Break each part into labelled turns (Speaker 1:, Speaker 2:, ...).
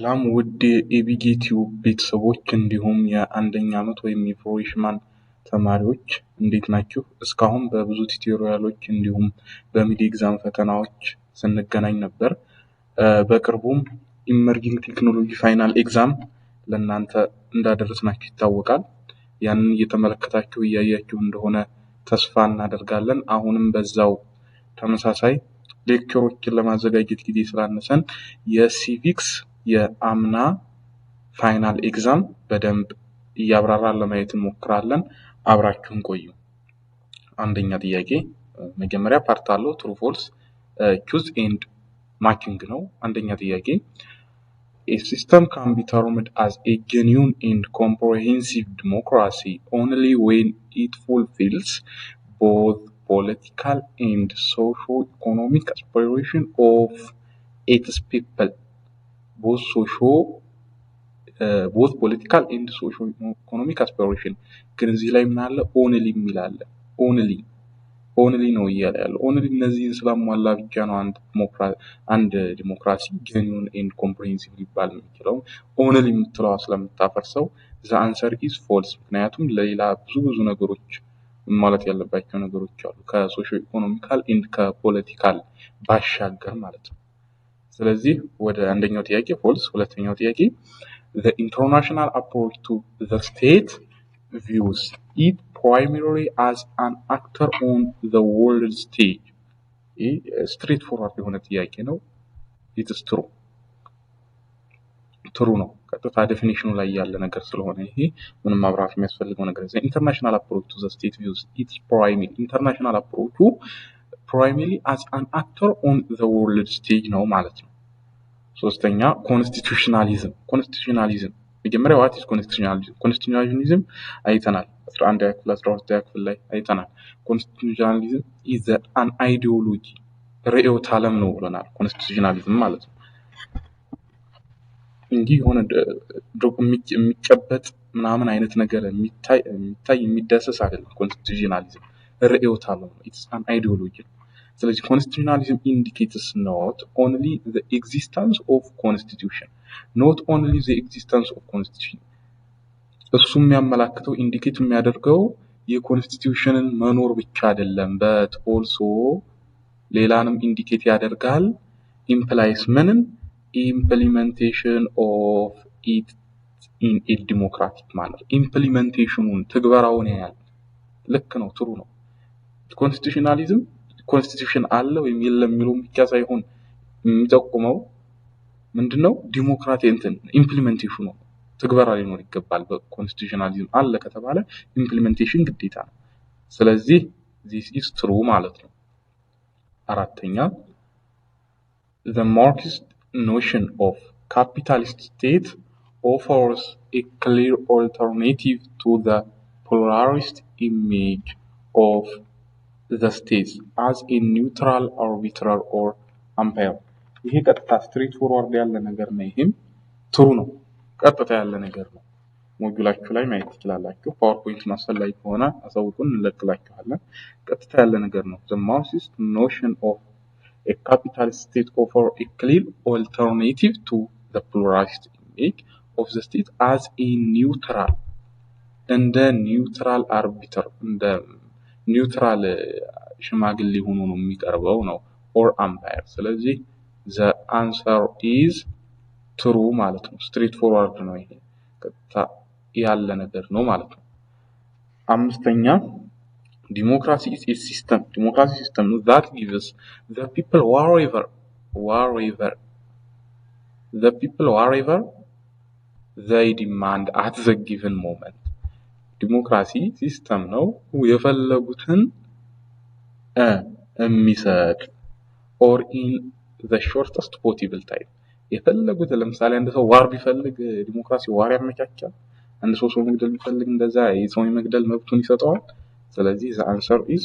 Speaker 1: ሰላም ውድ የኤቢጌቲው ቤተሰቦች እንዲሁም የአንደኛ ዓመት ወይም የፍሬሽማን ተማሪዎች እንዴት ናችሁ? እስካሁን በብዙ ቱቶሪያሎች እንዲሁም በሚድ ኤግዛም ፈተናዎች ስንገናኝ ነበር። በቅርቡም ኢመርጂንግ ቴክኖሎጂ ፋይናል ኤግዛም ለእናንተ እንዳደረስናችሁ ይታወቃል። ያንን እየተመለከታችሁ እያያችሁ እንደሆነ ተስፋ እናደርጋለን። አሁንም በዛው ተመሳሳይ ሌክቸሮችን ለማዘጋጀት ጊዜ ስላነሰን የሲቪክስ የአምና ፋይናል ኤግዛም በደንብ እያብራራን ለማየት እንሞክራለን። አብራችሁን ቆዩ። አንደኛ ጥያቄ መጀመሪያ ፓርት አለው ትሩ ፎልስ ቹዝ ኤንድ ማቺንግ ነው። አንደኛ ጥያቄ A system can be termed as a genuine and comprehensive democracy only when it fulfills both political and socio-economic aspiration of its people. Both political and socio-economic aspiration. ግን እዚህ ላይ ምን አለ? only የሚላለ only ነው እያለ ያለው only እነዚህን ስላሟላ ብቻ ነው አንድ ዲሞክራሲ genuine and comprehensive ሊባል የሚችለው። only የምትለዋ ስለምታፈርሰው the answer is false። ምክንያቱም ሌላ ብዙ ነገሮች ማለት ያለባቸው ነገሮች አሉ ከሶሺዮ ኢኮኖሚካል ኤንድ ከፖለቲካል ባሻገር ማለት ነው። ስለዚህ ወደ አንደኛው ጥያቄ false። ሁለተኛው ጥያቄ the international approach to the state views it primarily as an actor on the world stage. straightforward የሆነ ጥያቄ ነው። it is true ነው። ቀጥታ ዴፊኒሽኑ ላይ ያለ ነገር ስለሆነ ይሄ ምንም ማብራራት የሚያስፈልገው ነገር ነው። international approach to the state views it primarily international approach primarily as an actor on the world stage ነው ማለት ነው። ሶስተኛ ኮንስቲቱሽናሊዝም መጀመሪያ what is constitutionalism አይተናል 11 ክፍል 12 ክፍል ላይ አይተናል። constitutionalism is an ideology ርዕዮተ ዓለም ነው ብለናል ኮንስቲቱሽናሊዝም ማለት ነው እንጂ የሆነ የሚጨበጥ ምናምን አይነት ነገር የሚታይ የሚዳሰስ አይደለም። ኮንስቲቱሽናሊዝም ርዕዮተ ዓለም ነው። it's an ideology። ስለዚህ constitutionalism indicates not only the existence of constitution እሱም የሚያመላክተው ኢንዲኬት የሚያደርገው የኮንስቲቱሽንን መኖር ብቻ አይደለም but also ሌላንም ኢንዲኬት ያደርጋል implies ምንን implementation of it in a democratic manner implementationን ተግባራውን ያያል። ልክ ነው ትሩ ነው። ኮንስቲቱሽናሊዝም ኮንስቲቱሽን አለ ወይም የለም የሚለው ብቻ ሳይሆን የሚጠቁመው ምንድነው ዲሞክራሲ ኢምፕሊሜንቴሽኑ ተግባራ ሊኖር ይገባል። በኮንስቲቱሽናሊዝም አለ ከተባለ ኢምፕሊሜንቴሽን ግዴታ ነው። ስለዚህ this is true ማለት ነው። አራተኛ the Marxist notion of capitalist state offers a clear alternative to the pluralist image of the state as a neutral arbiter or umpire። ይሄ ቀጥታ ስትሬት ፎርዋርድ ያለ ነገር ነው። ይሄም ትሩ ነው። ቀጥታ ያለ ነገር ነው። ሞጁላችሁ ላይ ማየት ትችላላችሁ። ፓወርፖይንት ማስፈላጊ ከሆነ አሳውቁን እንለቅላችኋለን። ቀጥታ ያለ ነገር ነው። the Marxist notion of a capitalist state offers a clear alternative to the pluralist image of the state as a neutral እንደ ኒውትራል አርቢተር እንደ ኒውትራል ሽማግሌ ሆኖ ነው የሚቀርበው ነው or umpire። ስለዚህ the answer is true ማለት ነው። ስትሬት ፎርዋርድ ነው። ይሄ ቀጥታ ያለ ነገር ነው ማለት ነው። አምስተኛ democracy is a system that gives the people wherever they demand at the given moment። ዲሞክራሲ ሲስተም ነው የፈለጉትን የሚሰጥ or in the shortest possible time የፈለጉት ለምሳሌ አንድ ሰው ዋር ቢፈልግ ዲሞክራሲ ዋር ያመቻቻል። አንድ ሰው መግደል ቢፈልግ እንደዛ የሰው መግደል መብቱን ይሰጠዋል። ስለዚህ the answer is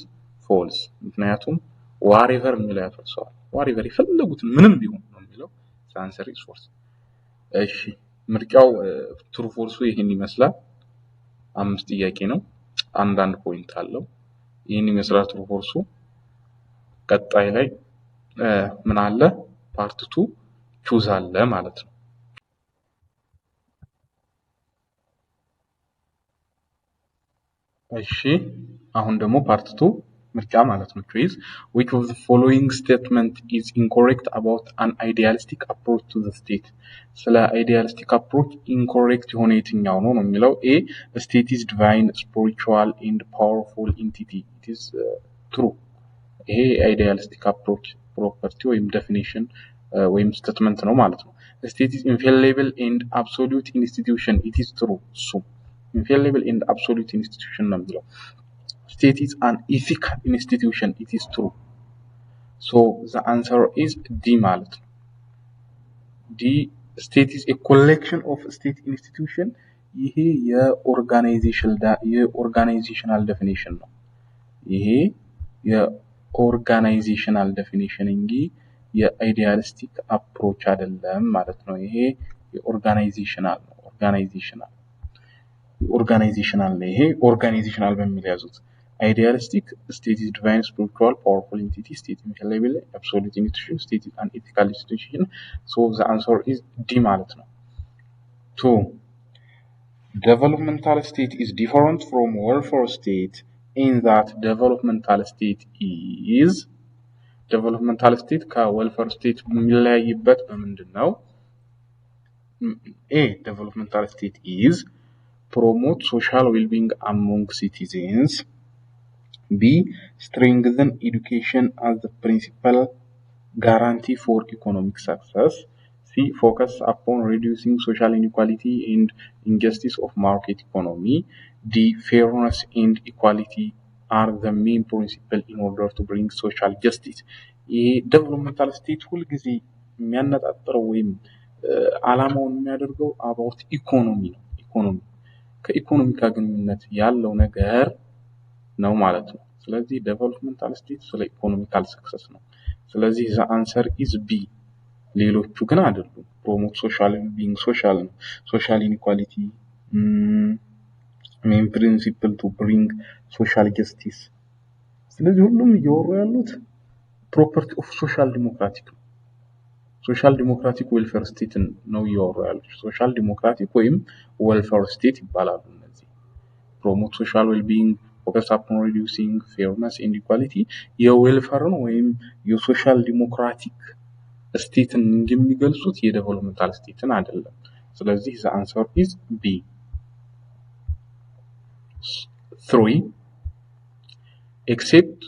Speaker 1: false። ምክንያቱም wherever የሚለው ያፈርሰዋል። wherever የፈለጉትን ምንም ቢሆን ነው የሚለው the answer is false። እሺ ምርጫው ትሩ ፎልሱ ይሄን ይመስላል። 5 ጥያቄ ነው። አንዳንድ ፖይንት አለው። ይሄን ይመስላል ትሩ ፎልሱ። ቀጣይ ላይ ምን አለ ፓርት 2 ቹዝ አለ ማለት ነው። እሺ አሁን ደግሞ ፓርት 2 ምርጫ ማለት ነው choice which of the following statement is incorrect about an idealistic approach to the state ስለ idealistic approach incorrect የሆነ የትኛው ነው የሚለው a state is divine spiritual and powerful entity it is true ይሄ idealistic approach property ወይም definition ወይም statement ነው ማለት ነው state is infallible and absolute institution it is true so infallible and absolute institution ነው የሚለው state is an ethical institution it is true so the answer is D ማለት ነው D state is a collection of state institution ይሄ የኦርጋናይዜሽናል definition ነው ይሄ የኦርጋናይዜሽናል definition እንጂ የአይዲያሊስቲክ approach አይደለም ማለት ነው ይሄ የኦርጋናይዜሽናል ነው organizational ይሄ organizational በሚል ያዙት idealistic state is divine spiritual powerful entity state infallible absolute institution state is an ethical institution so the answer is D ማለት ነው 2 developmental state is different from welfare state in that developmental state ከwelfare state የሚለያይበት በምንድነው A developmental state is promote social well-being among citizens. B. Strengthen education as the principal guarantee for economic success. C. Focus upon reducing social inequality and injustice of market economy. D. Fairness and equality are the main principles in order to bring social justice. developmental state ሁልጊዜ የሚያነጣጥረው ወይም ዓላማውን የሚያደርገው about economy ከኢኮኖሚ ጋር ግንኙነት ያለው ነገር ነው ማለት ነው ስለዚህ ዴቨሎፕመንታል ስቴት ስለ ኢኮኖሚካል ሰክሰስ ነው ስለዚህ the answer is B ሌሎቹ ግን አይደሉም promote social being social ነው social inequality main principle to bring social justice ስለዚህ ሁሉም እያወሩ ያሉት property of social democratic welfare state ነው እያወሩ ያሉት social democratic ወይም welfare state ይባላሉ እነዚህ promote social well-being focus upon reducing fairness and equality የwelfare ወይም የሶሻል ዲሞክራቲክ ስቴትን እንደሚገልጹት የዴቨሎፕመንታል ስቴትን አይደለም ስለዚህ the answer is B 3 except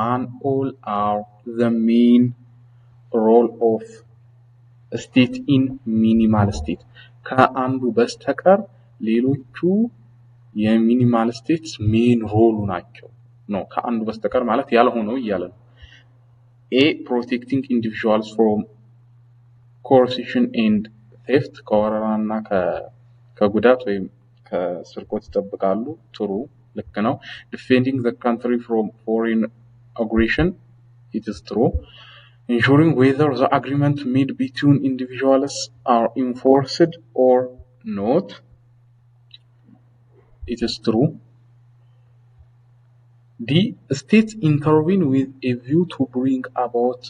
Speaker 1: one all are the main role of state in minimal state ከአንዱ በስተቀር ሌሎቹ የሚኒማል ስቴትስ ሜን ሮሉ ናቸው ነው ከአንዱ በስተቀር ማለት ያልሆነው ይያለ ነው A protecting individuals from coercion and theft ከወረራና ከጉዳት ወይም ከስርቆት ይጠብቃሉ ጥሩ ልክ ነው defending the country from foreign aggression it is true ensuring whether the agreement made between individuals are enforced or not it is true the states intervene with a view to bring about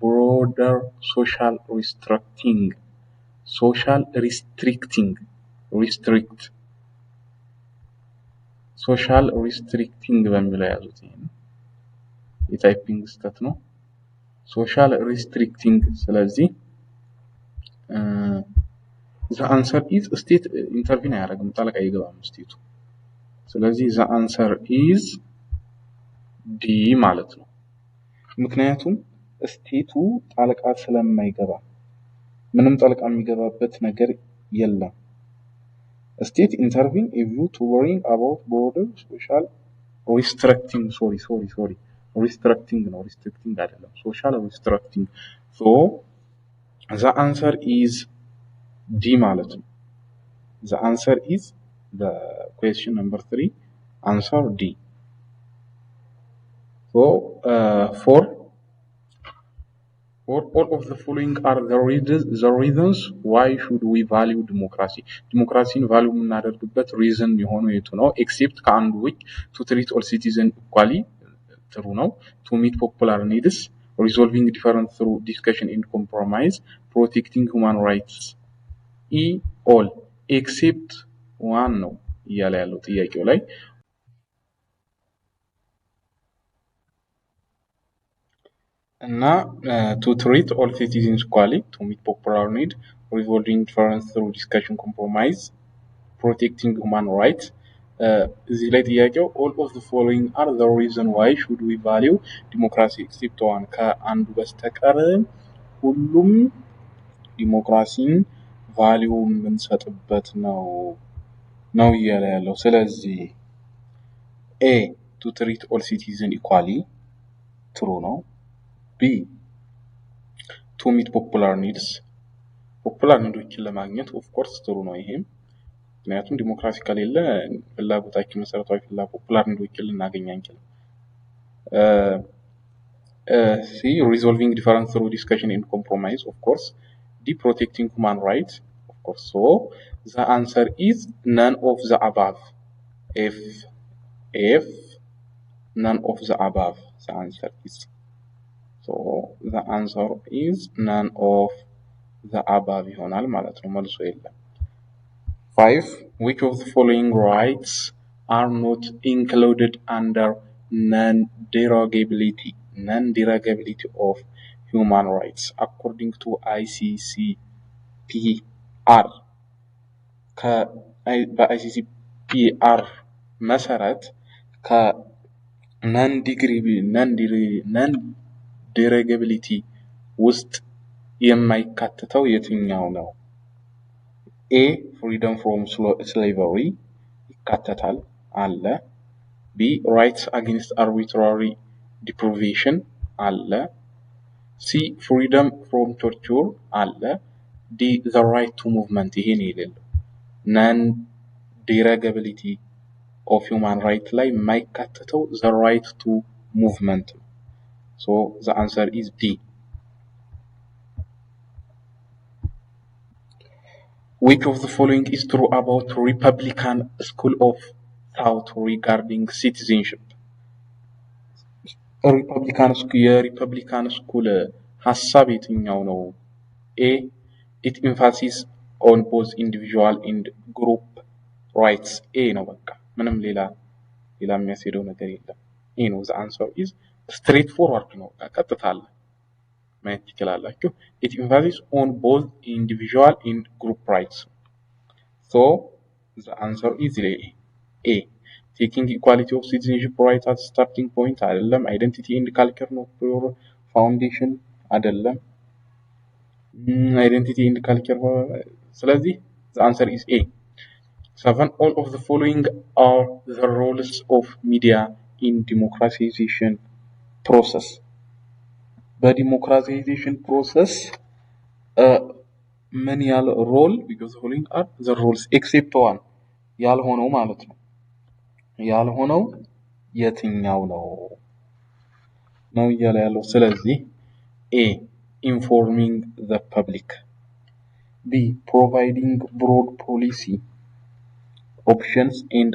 Speaker 1: broader social restricting በሚለው ያዙት የታይፒንግ ስህተት ነው social restricting ስለዚህ the answer is state intervene ያደርግም ጣልቃ ይገባም ስቴቱ ስለዚህ the answer is D ማለት ነው ምክንያቱም ስቴቱ ጣልቃ ስለማይገባ ምንም ጣልቃ የሚገባበት ነገር የለም state intervene a view to bring about broader social restricting restricting አይደለም social restricting so the answer is D ማለት ነው the answer is the question number 3 answer D so for all of the following are the reasons why should we value democracy democracy value የምናደርግበት reason የሆነው የቱ ነው except ከአንዱ which to treat all citizens equally true ነው to meet popular needs resolving difference through discussion and compromise protecting human rights all except one ነው እያለ ያለው ጥያቄው ላይ እና to treat all citizens equally, to meet popular need, resolving difference through discussion, compromise, protecting human rights. እዚህ ላይ ጥያቄው all of the following are the reason why should we value democracy except one ከአንዱ በስተቀር ሁሉም ዲሞክራሲን ቫልዩ የምንሰጥበት ነው እያለ ያለው። ስለዚህ A to treat all citizens equally true ነው። B to meet popular needs ፖፑላር ኒዶችን ለማግኘት ኦፍ ኮርስ ጥሩ ነው ይሄም ምክንያቱም ዲሞክራሲ ከሌለ ፍላጎታችን መሰረታዊ ፖፑላር ኒዶችን ልናገኝ አንችልም። C resolving difference through discussion and compromise of course. D protecting human rights of course. So the answer is none of the above. If none of the above the answer is. So the answer is none of the above ይሆናል ማለት ነው መልሶ የለም። 5 which of the following rights are not included under non-derogability of human rights according to ICCPR በICCPR መሰረት non-derogability ውስጥ የማይካተተው የትኛው ነው? A freedom from slavery ይካተታል አለ። B rights against arbitrary deprivation አለ። C freedom from torture አለ። D the right to movement ይሄን የሌለው non-derogability of human right ላይ የማይካተተው the right to movement so the answer is D. Which of the following is true about Republican school of thought regarding citizenship? የሪፐብሊካን ስኩል ሐሳብ የትኛው ነው? A it emphasis on both individual and group rights A ነው በቃ ምንም ሌላ የሚያስሄደው ነገር የለም። A ነው the answer is straightforward ነው ቀጥታ አለ ማየት ትችላላችሁ። it emphasis on both individual and group rights so the answer is A. Taking equality of citizenship rights as starting point አይደለም identity and culture ነው pure foundation አይደለም identity and culture ስለዚህ the answer is A. 7 all of the following are the roles of media in democratization process በዲሞክራታይዜሽን ፕሮሰስ ምን ያህል ሮል because the following are the roles except one ያልሆነው ማለት ነው ያልሆነው የትኛው ነው እያለ ያለው ስለዚህ A informing the public B providing broad policy options and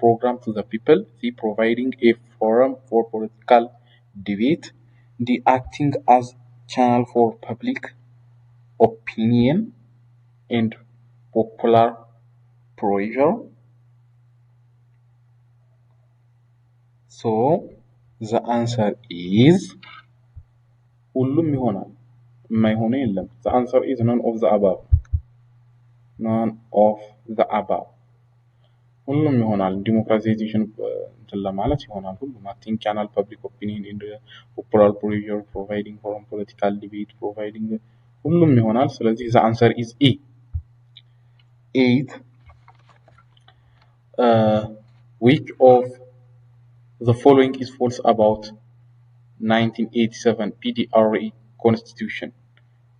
Speaker 1: program to the people C providing a forum for political debate D acting as channel for public opinion and popular pressure so the answer is ሁሉም ይሆናል የማይሆነ የለም the answer is none of the above ሁሉም ይሆናል ዲሞክራታይዜሽን ለማለት ይሆናል ሁሉም acting channel public opinion and popular pressure providing forum political debate providing ሁሉም ይሆናል ስለዚህ the answer is E. 8 which of the following is false about 1987 PDRE constitution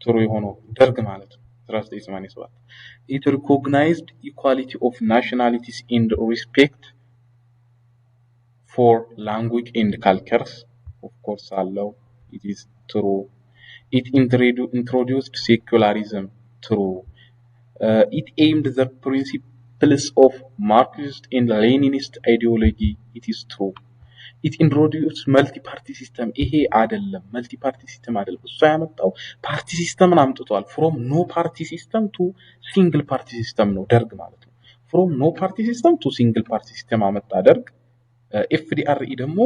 Speaker 1: ጥሩ የሆነው ደርግ ማለት 1987 it recognized equality of nationalities and respect for language and cultures of course allow it is true it introduced secularism true it aimed the principles of Marxist and Leninist ideology it is true it introduced multi-party system ይሄ አይደለም multi-party system አይደለም እሱ ያመጣው party system አምጥቷል from no party system to single party system ነው ደርግ ማለት ነው from no party system to single party system አመጣ ደርግ FDRE ደግሞ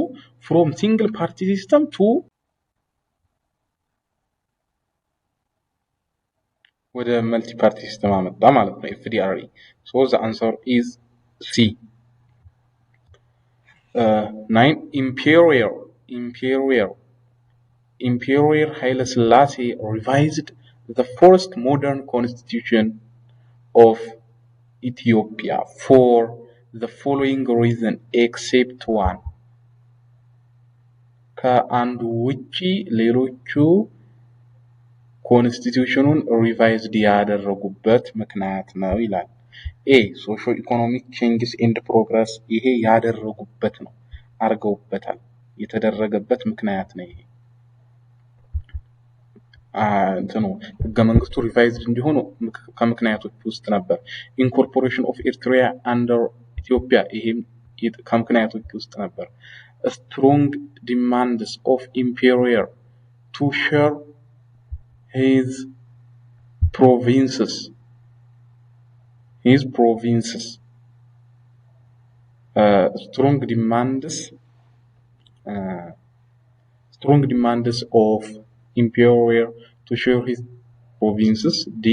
Speaker 1: from single party system to ወደ መልቲ ፓርቲ ሲስተም አመጣ ማለት ነው FDRE so the answer is C 9 Imperial Haile Selassie revised the first modern constitution of Ethiopia for the following reason except one ከአንዱ ውጪ ሌሎቹ ኮንስቲቲዩሽኑን ሪቫይዝድ ያደረጉበት ምክንያት ነው ይላል ኤ ሶሾ ኢኮኖሚክ ቼንጅስ ኤንድ ፕሮግረስ ይሄ ያደረጉበት ነው አርገውበታል የተደረገበት ምክንያት ነው ይሄ እንትኑ ህገ መንግስቱ ሪቫይዝድ እንዲሆኑ ከምክንያቶች ውስጥ ነበር ኢንኮርፖሬሽን ኦፍ ኤርትራ አንደር ኢትዮጵያ ይሄም ከምክንያቶች ውስጥ ነበር strong demands of Emperor to share his provinces strong demands of Emperor to share his provinces D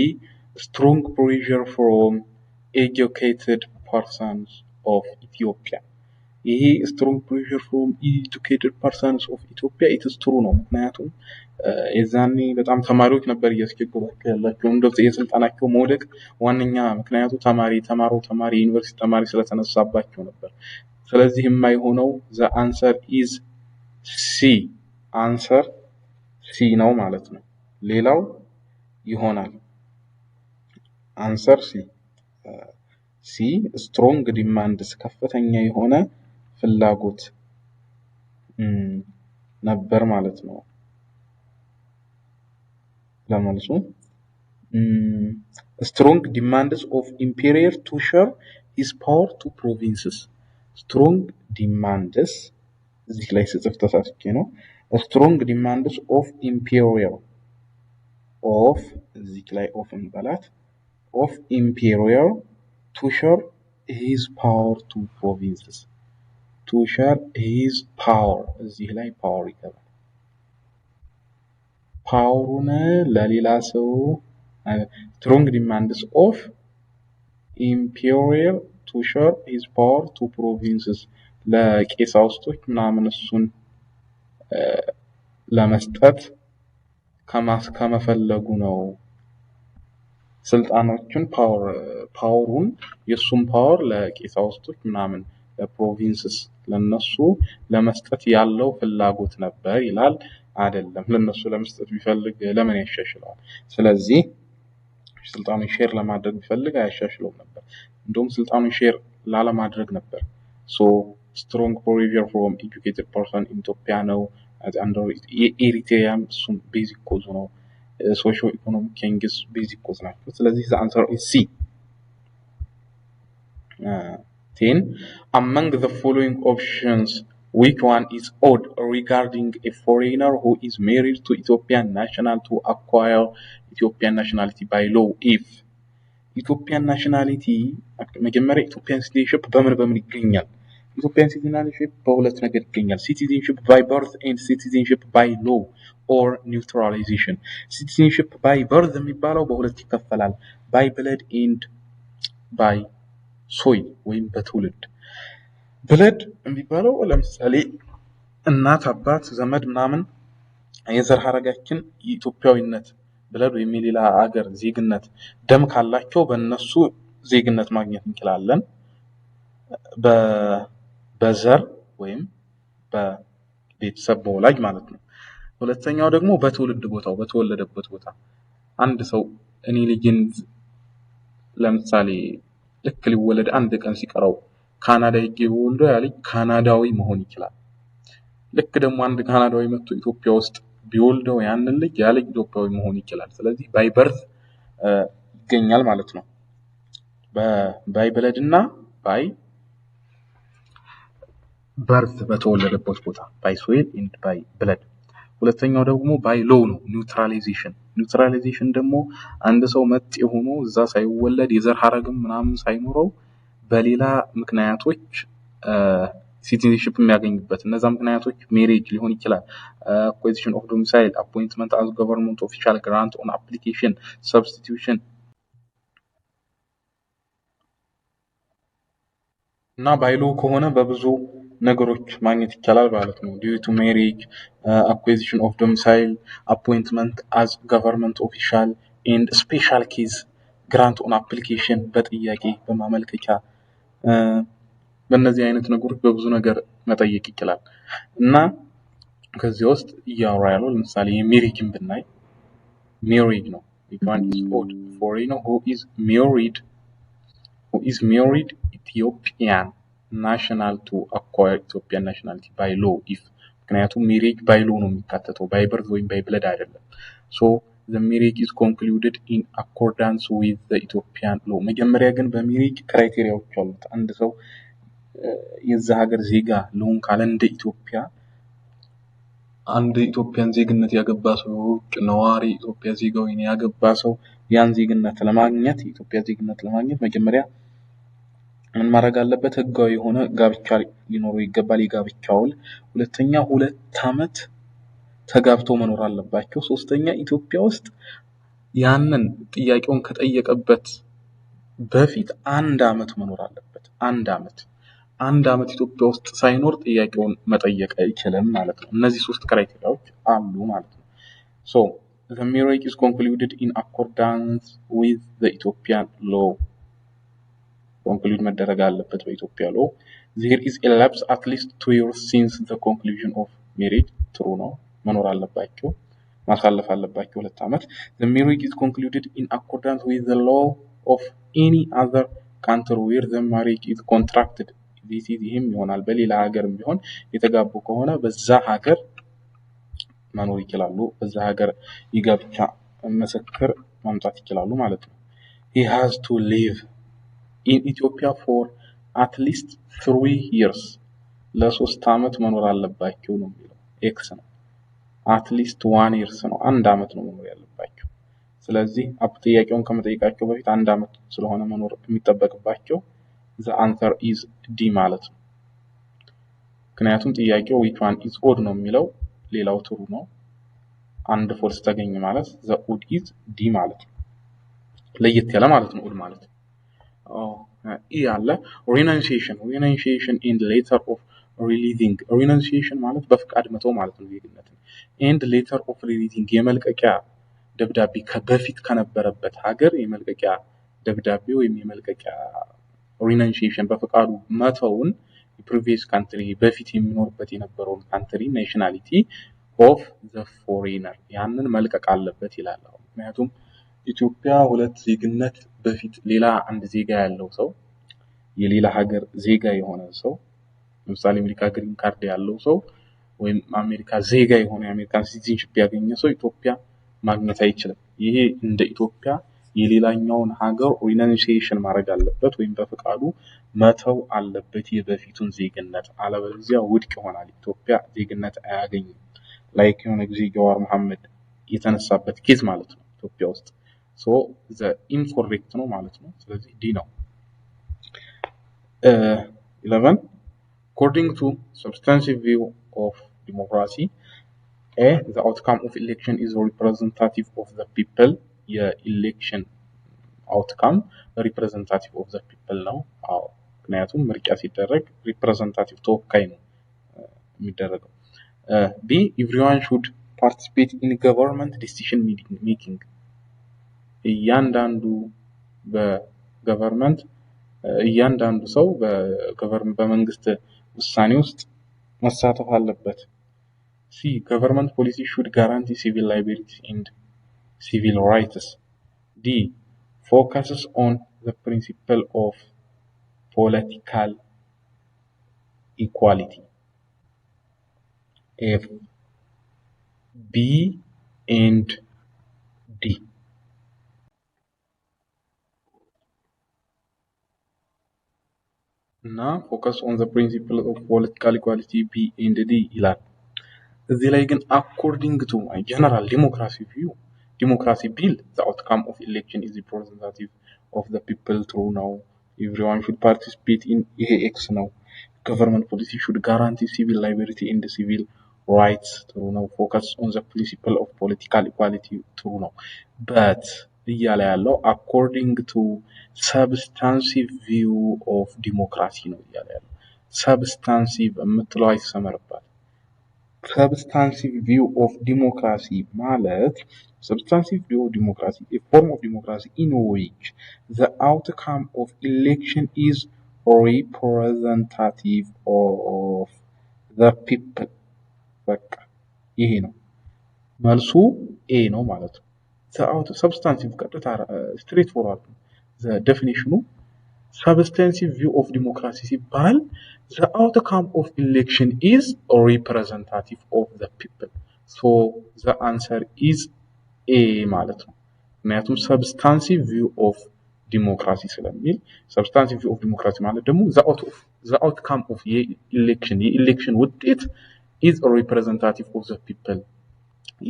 Speaker 1: strong pressure from educated persons of Ethiopia ይሄ strong pressure from educated persons of Ethiopia it is true ነው ምክንያቱም የዛኔ በጣም ተማሪዎች ነበር እያስቸገሯቸው ያላቸው እንደዚህ የስልጣናቸው መውደቅ ዋንኛ ምክንያቱ ተማሪ ዩኒቨርሲቲ ተማሪ ስለተነሳባቸው ነበር ስለዚህ የማይሆነው the answer is C ነው ማለት ነው ሌላው ይሆናል answer C strong demands ከፍተኛ የሆነ ፍላጎት ነበር ማለት ነው ለማለቱ strong demands of Emperor to share his power to provinces strong demands እዚህ ላይ ጽፍ ተሳስቼ ነው strong demands of Emperor እዚህ ላይ እንበላት of Emperor to share his power to provinces to share his power እዚህ ላይ power ይገባል powerውን ለሌላ ሰው strong demands of Emperor to share his power to provinces ለቄሳውስቶች ምናምን እሱን ለመስጠት ከመፈለጉ ነው ስልጣኖችን ፓወሩን የሱም ፓወር ለቄሳውስቶች ምናምን ለፕሮቪንስስ ለነሱ ለመስጠት ያለው ፍላጎት ነበር ይላል አይደለም ለነሱ ለመስጠት ቢፈልግ ለምን ያሻሽላል ስለዚህ ስልጣኑን ሼር ለማድረግ ቢፈልግ አያሻሽለው ነበር እንደውም ስልጣኑን ሼር ላለማድረግ ነበር so strong pressure from educated person in Ethiopia ነው under Eritrea some basic cause ነው socio economic changes basic cause ናቸው ስለዚህ the answer is C 10 among the following options which one is odd regarding a foreigner who is married to Ethiopian national to acquire Ethiopian nationality by law if Ethiopian nationality መጀመሪያ Ethiopian citizenship በምን ይገኛል Ethiopian citizenship በሁለት ነገር ይገኛል citizenship by birth and citizenship by law or neutralization citizenship by birth የሚባለው በሁለት ይከፈላል by blood and by soil ወይም በትውልድ blood የሚባለው ለምሳሌ እናት አባት ዘመድ ምናምን የዘር ሐረጋችን ኢትዮጵያዊነት blood ወይም ሌላ ሀገር ዜግነት ደም ካላቸው በእነሱ ዜግነት ማግኘት እንችላለን በዘር ወይም በቤተሰብ በወላጅ ማለት ነው ሁለተኛው ደግሞ በትውልድ ቦታው በተወለደበት ቦታ አንድ ሰው እኔ ልጅን ለምሳሌ ልክ ሊወለድ አንድ ቀን ሲቀረው ካናዳ ይገወልዶ ያለኝ ካናዳዊ መሆን ይችላል ልክ ደግሞ አንድ ካናዳዊ መጥቶ ኢትዮጵያ ውስጥ ቢወልደው ያንን ልጅ ያለኝ ኢትዮጵያዊ መሆን ይችላል ስለዚህ ባይ በርዝ ይገኛል ማለት ነው ባይ ብለድና ባይ በርዝ በተወለደበት ቦታ ባይ ሶይል ኤንድ ባይ ብለድ ሁለተኛው ደግሞ ባይ ሎው ነው ኒውትራላይዜሽን ደግሞ አንድ ሰው መጥ የሆኑ እዛ ሳይወለድ የዘር ሐረግም ምናምን ሳይኖረው በሌላ ምክንያቶች ሲቲዝንሺፕ የሚያገኝበት እነዛ ምክንያቶች ሜሬጅ ሊሆን ይችላል፣ አኩዚሽን ኦፍ ዶሚሳይል፣ አፖይንትመንት አዝ ገቨርንመንት ኦፊሻል፣ ግራንት ኦን አፕሊኬሽን፣ ሰብስቲቱሽን እና ባይሎ ከሆነ በብዙ ነገሮች ማግኘት ይቻላል ማለት ነው። ዲዩ ቱ ሜሬጅ፣ አኩዚሽን ኦፍ ዶሚሳይል፣ አፖይንትመንት አዝ ገቨርንመንት ኦፊሻል ኤንድ ስፔሻል ኬዝ ግራንት ኦን አፕሊኬሽን በጥያቄ በማመልከቻ በእነዚህ አይነት ነገሮች በብዙ ነገር መጠየቅ ይችላል። እና ከዚህ ውስጥ እያወራ ያለው ለምሳሌ የሜሬጅን ብናይ ሜሬጅ ነው። which one is odd foreigner who is married Ethiopian national to acquire Ethiopian nationality by law if ምክንያቱም ሜሬጅ ባይ ሎ ነው የሚካተተው ባይ በርዝ ወይም ባይ ብለድ አይደለም። so the marriage is concluded in accordance with the Ethiopian law። መጀመሪያ ግን በሜሬጅ ክራይቴሪያዎች አሉት። አንድ ሰው የዛ ሀገር ዜጋ ለሆን ካለ እንደ ኢትዮጵያ አንድ ኢትዮጵያን ዜግነት ያገባ ሰው ነዋሪ ኢትዮጵያ ዜጋው ያገባ ሰው ያን ዜግነት ለማግኘት ኢትዮጵያ ዜግነት ለማግኘት መጀመሪያ ምን ማድረግ አለበት? ህጋዊ የሆነ ጋብቻ ሊኖረው ይገባል፣ የጋብቻ ውል። ሁለተኛ 2 ዓመት ተጋብተው መኖር አለባቸው። ሶስተኛ ኢትዮጵያ ውስጥ ያንን ጥያቄውን ከጠየቀበት በፊት 1 ዓመት መኖር አለበት። 1 ዓመት ኢትዮጵያ ውስጥ ሳይኖር ጥያቄውን መጠየቅ አይችልም ማለት ነው። እነዚህ 3 ክራይቴሪያዎች አሉ ማለት ነው። so the marriage is concluded in accordance with the Ethiopian law። conclude መደረግ አለበት በኢትዮጵያ law። there is a lapse at least 2 years since the conclusion of marriage። true ነው፣ መኖር አለባቸው፣ ማሳለፍ አለባቸው 2 ዓመት። the marriage is concluded in accordance with the law of any other country where the marriage is contracted። ይህም ይሆናል በሌላ ሀገርም ቢሆን የተጋቡ ከሆነ በዛ ሀገር መኖር ይችላሉ፣ በዛ ሀገር የጋብቻ ምስክር ማምጣት ይችላሉ ማለት ነው። he has to live in Ethiopia for at least 3 years። ለ3 ዓመት መኖር አለባቸው ነው የሚለው ኤክስ ነው። at least 1 year ነው፣ 1 ዓመት ነው መኖር ያለባቸው። ስለዚህ ጥያቄውን ከመጠየቃቸው በፊት 1 ዓመት ስለሆነ መኖር የሚጠበቅባቸው the answer is D ማለት ነው። ምክንያቱም ጥያቄው which one is odd ነው የሚለው ሌላው true ነው። አንድ ፎልስ ተገኘ ማለት the odd is D ማለት ነው። ለየት ያለ ማለት ነው odd ማለት። ያለ renunciation and letter of releasing። renunciation ማለት በፍቃድ መተው ማለት ነው ዜግነትን። and letter of releasing የመልቀቂያ ደብዳቤ በፊት ከነበረበት ሀገር የመልቀቂያ ደብዳቤ ወይም የመልቀቂያ renunciation በፍቃዱ መተውን previous country በፊት የሚኖርበት የነበረውን country nationality of the foreigner ያንን መልቀቅ አለበት ይላል። ምክንያቱም ኢትዮጵያ 2 ዜግነት በፊት ሌላ አንድ ዜጋ ያለው ሰው የሌላ ሀገር ዜጋ የሆነ ሰው ለምሳሌ አሜሪካ ግሪን ካርድ ያለው ሰው ወይም አሜሪካ ዜጋ የሆነ የአሜሪካን ሲቲዝንሺፕ ያገኘ ሰው ኢትዮጵያ ማግኘት አይችልም። ይሄ እንደ ኢትዮጵያ የሌላኛውን ሀገር renunciation ማድረግ አለበት ወይም በፍቃዱ መተው አለበት የበፊቱን ዜግነት፣ አለበለዚያ ውድቅ ይሆናል፣ ኢትዮጵያ ዜግነት አያገኝም። ላይክ የሆነ ጊዜ ጀዋር መሐመድ የተነሳበት ኬዝ ማለት ነው ኢትዮጵያ ውስጥ። so the incorrect ነው ማለት ነው። ስለዚህ ዲ ነው። 11 according to substantive view of democracy the outcome of election is representative of the people። የኤሌክሽን outcome representative of the people ነው። ምክንያቱም ምርጫ ሲደረግ representative ተወካይ ነው የሚደረገው። B everyone should participate in government decision making። እያንዳንዱ በገቨርንመንት እያንዳንዱ ሰው በመንግስት ውሳኔ ውስጥ መሳተፍ አለበት። C government policy should guarantee civil liberties and civil rights። D focuses on the principle of political equality። F B and D። እና focus on the principle of political equality B and D ይላል። እዚህ ላይ ግን according to my general democracy view democracy bill the outcome of election is representative of the people true ነው። everyone should participate in ይሄ X ነው። government policy should guarantee civil liberty and civil rights ጥሩ ነው focus on the principle of political equality ጥሩ ነው but እያለ ያለው according to substantive view of democracy ነው እያለ ያለው substantive የምትለው አይሰመርባት substantive view of democracy ማለት substantive view of democracy a form of democracy in which the outcome of election is representative of the people በቃ ይሄ ነው መልሱ ኤ ነው ማለት ነው the substantive ቀጥታ straight forward the definition substantive view of democracy ሲባል the outcome of election is representative of the people so the answer is A ማለት ነው ምክንያቱም substantive view of democracy ስለሚል substantive view of democracy ማለት ደግሞ the outcome of election ውጤት is representative of the people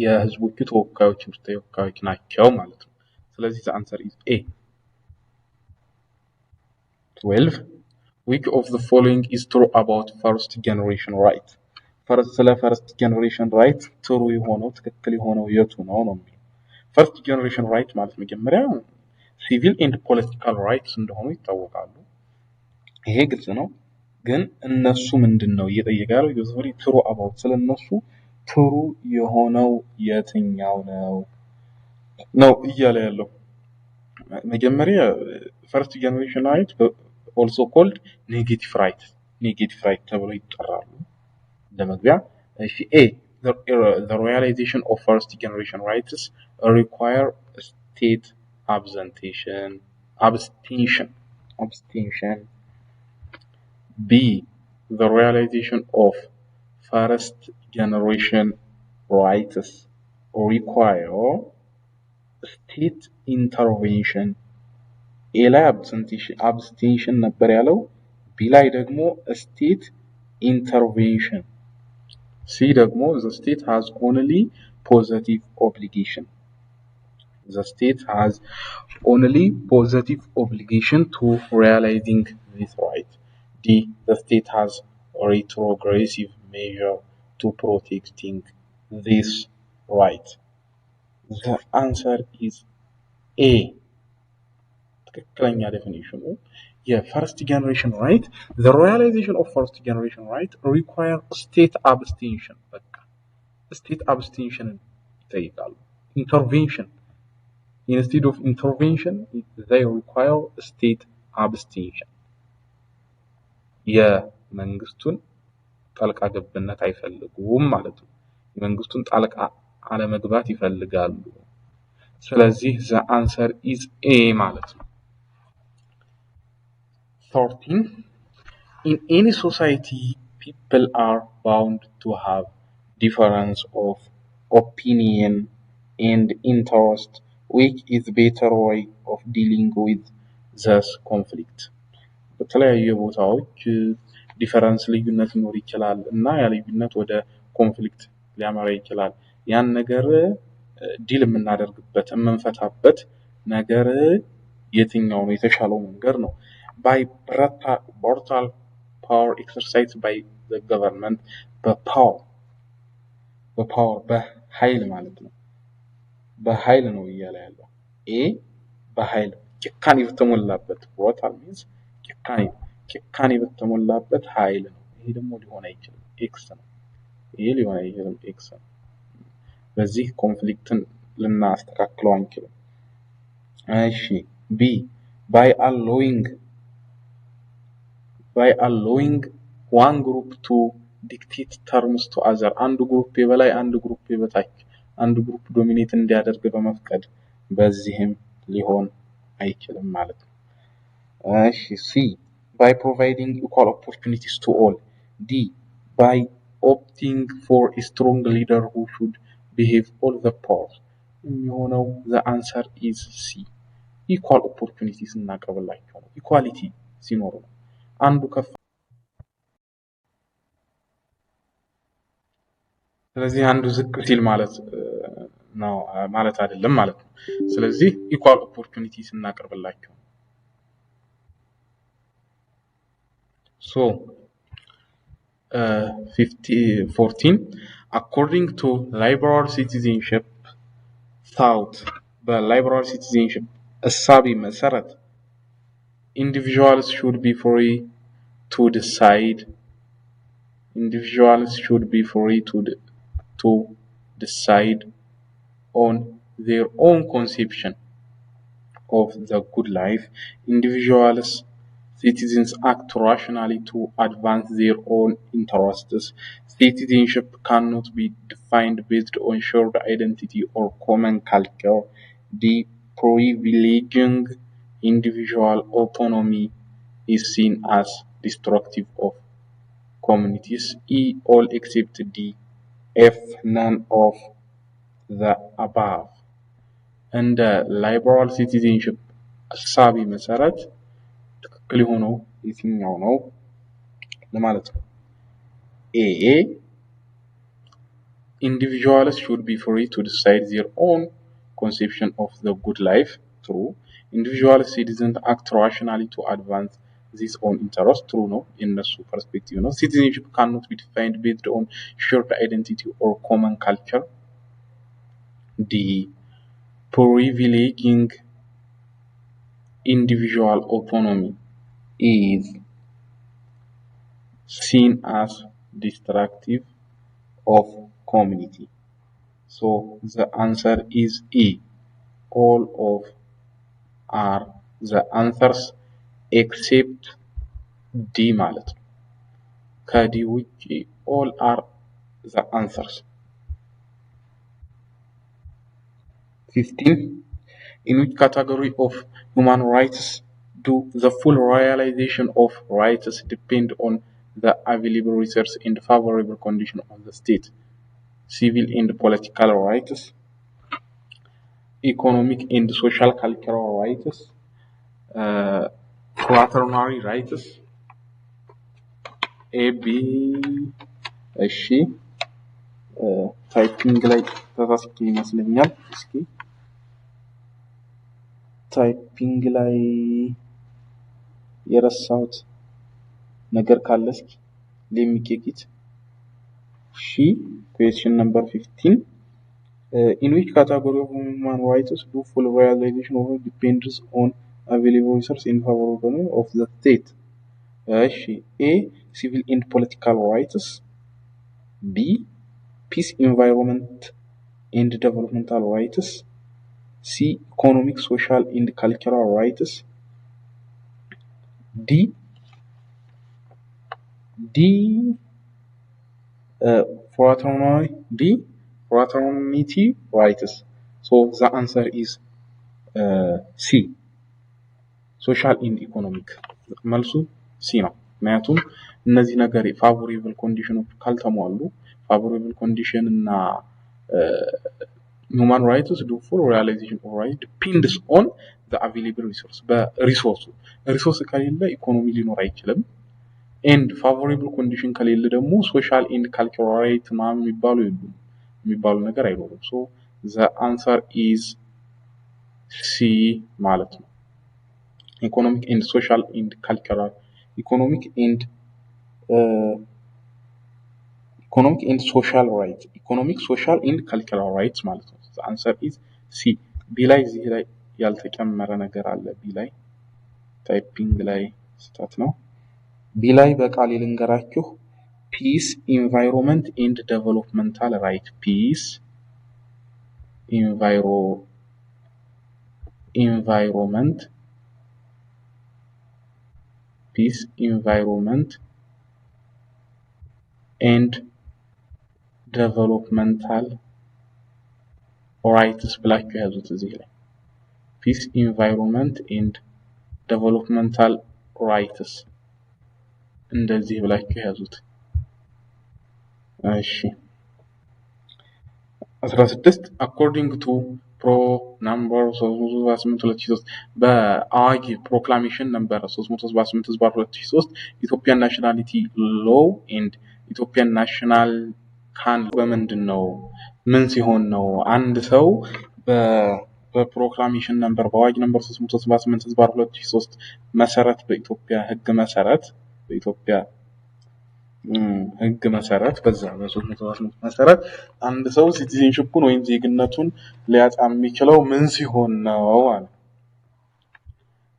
Speaker 1: የህዝቦቹ ተወካዮች ናቸው ማለት ነው ስለዚህ the answer is A 12 which of the following is true about first generation right first generation right true የሆነው ትክክል የሆነው የቱ ነው ነው first generation right ማለት መጀመሪያ civil and political rights እንደሆኑ ይታወቃሉ ይሄ ግልጽ ነው ግን እነሱ ምንድነው እየጠየቃሉ ዩዝሊ true about ስለነሱ true የሆነው የትኛው ነው እያለ ያለው መጀመሪያ first generation right also called negative right ተብሎ ይጠራሉ ለመግቢያ እሺ A the realization of first generation rights require state abstention B the realization of first generation rights require state intervention A ላይ abstention ነበር ያለው B ላይ ደግሞ state intervention C ደግሞ the state has only positive obligation to realizing this right D the state has retrogressive measure to protecting this right the answer is A ትክክለኛ definition first generation right the realization of first generation right require state abstention በቃ state abstention ይጠይቃሉ intervention instead of intervention they require state abstention የመንግስቱን ጣልቃ ገብነት አይፈልጉም ማለት ነው የመንግስቱን ጣልቃ አለመግባት ይፈልጋሉ ስለዚህ the answer is A ማለት ነው 13 in any society people are bound to have difference of opinion and interest which is better way of dealing with this conflict በተለያዩ ቦታዎች ዲፈረንስ ልዩነት ሊኖር ይችላል እና ያ ልዩነት ወደ ኮንፍሊክት ሊያመራ ይችላል ያን ነገር ዲል የምናደርግበት የምንፈታበት ነገር የትኛው ነው የተሻለው መንገድ ነው by brutal power exercised by the government በኃይል ማለት ነው በኃይል ነው እያለ ያለው A በኃይል ጭካኔ በተሞላበት brutal means ጭካኔ በተሞላበት ኃይል ነው ይሄ ደግሞ ሊሆን አይችልም X ነው ይሄ ሊሆን አይችልም X ነው በዚህ ኮንፍሊክትን ልናስተካክለው አንችልም እሺ B by allowing one group to dictate terms to other አንዱ ግሩፕ የበላይ አንዱ ግሩፕ የበታች አንዱ ግሩፕ ዶሚኔት እንዲያደርግ በመፍቀድ በዚህም ሊሆን አይችልም ማለት ነው እሺ C by providing equal opportunities to all D by opting for a strong leader who should behave all the powers የሚሆነው the answer is C equal opportunities እናቀርብላቸው ነው equality ሲኖር ነው አንዱ ከፍ ስለዚህ አንዱ ዝቅ ሲል ማለት ነው ማለት አይደለም ማለት ነው ስለዚህ equal opportunities እናቀርብላቸው so 14 according to liberal citizenship thought በliberal citizenship እሳቤ መሰረት individuals should be free to decide to decide on their own conception of the good life. Individuals, citizens act rationally to advance their own interests. Citizenship cannot be defined based on shared identity or common culture. Deprivileging individual autonomy is seen as destructive of communities. All except D. F. None of the above. እንደ ላይበራል ሲቲዝንሺፕ እሳቤ መሰረት ትክክል የሆነው የትኛው ነው ለማለት ነው? ኤ individuals should be free to decide their own conception of the good life. True. Individual citizens act rationally to advance this own interest. True ነው የነሱ ፐርስፔክቲቭ ነው። Citizenship cannot be defined based on shared identity or common culture. D. Privileging individual autonomy is seen as destructive of community. So the answer is E. All of are the answers except D ማለት ነው። ከዲ ውጪ all are the answers. 15. In which category of human rights do the full realization of rights depend on the available resources and favorable condition of the state? Civil and political rights, economic and social cultural rights, fraternal rights, A, B, እሺ ታይፒንግ ላይ ተሳስቼ ይመስለኛል። እስኪ ታይፒንግ ላይ የረሳሁት ነገር ካለ እስኪ ለሚኬኪት። እሺ question number 15 in which category of human rights do full realization of depends on available resources in favor of the state? እሺ A, civil and political rights, B, peace, environment and developmental rights, C, economic, social and cultural rights, D, fraternity rights. So the answer is C, social and economic. መልሱ C ነው። ምክንያቱም እነዚህ ነገር ፋቮሬብል ኮንዲሽኖች ካልተሟሉ favorable condition እና human rights do full realization of right depends on the available resource. በሪሶርስ ከሌለ ኢኮኖሚ ሊኖር አይችልም። and favorable condition ከሌለ ደግሞ social and cultural right ምናምን የሚባሉ ነገር አይኖርም። so the answer is C ማለት ነው። economic and social and cultural economic and social rights economic social and cultural rights ማለት ነው። the answer is C. B ላይ እዚህ ላይ ያልተጨመረ ነገር አለ። B ላይ ታይፒንግ ላይ ስህተት ነው። B ላይ በቃል ልንገራችሁ peace, environment and developmental right. peace, environment and developmental rights ብላችሁ ያዙት እዚህ ላይ peace, environment and developmental rights እንደዚህ ብላችሁ ያዙት። እሺ 16 according to pro number 378/2003 በአዋጅ ፕሮክላሜሽን ነምበር 378/2003 ኢትዮጵያን ናሽናሊቲ ሎው ኤንድ ኢትዮጵያን ናሽናል ካን በምንድነው ምን ሲሆን ነው አንድ ሰው በፕሮክላሜሽን ነምበር በአዋጅ ነምበር 378/2003 መሰረት በኢትዮጵያ ህግ መሰረት በኢትዮጵያ ህግ መሰረት በዛ በ318 መሰረት አንድ ሰው ሲቲዝንሺፑን ወይም ዜግነቱን ሊያጣ የሚችለው ምን ሲሆን ነው አለ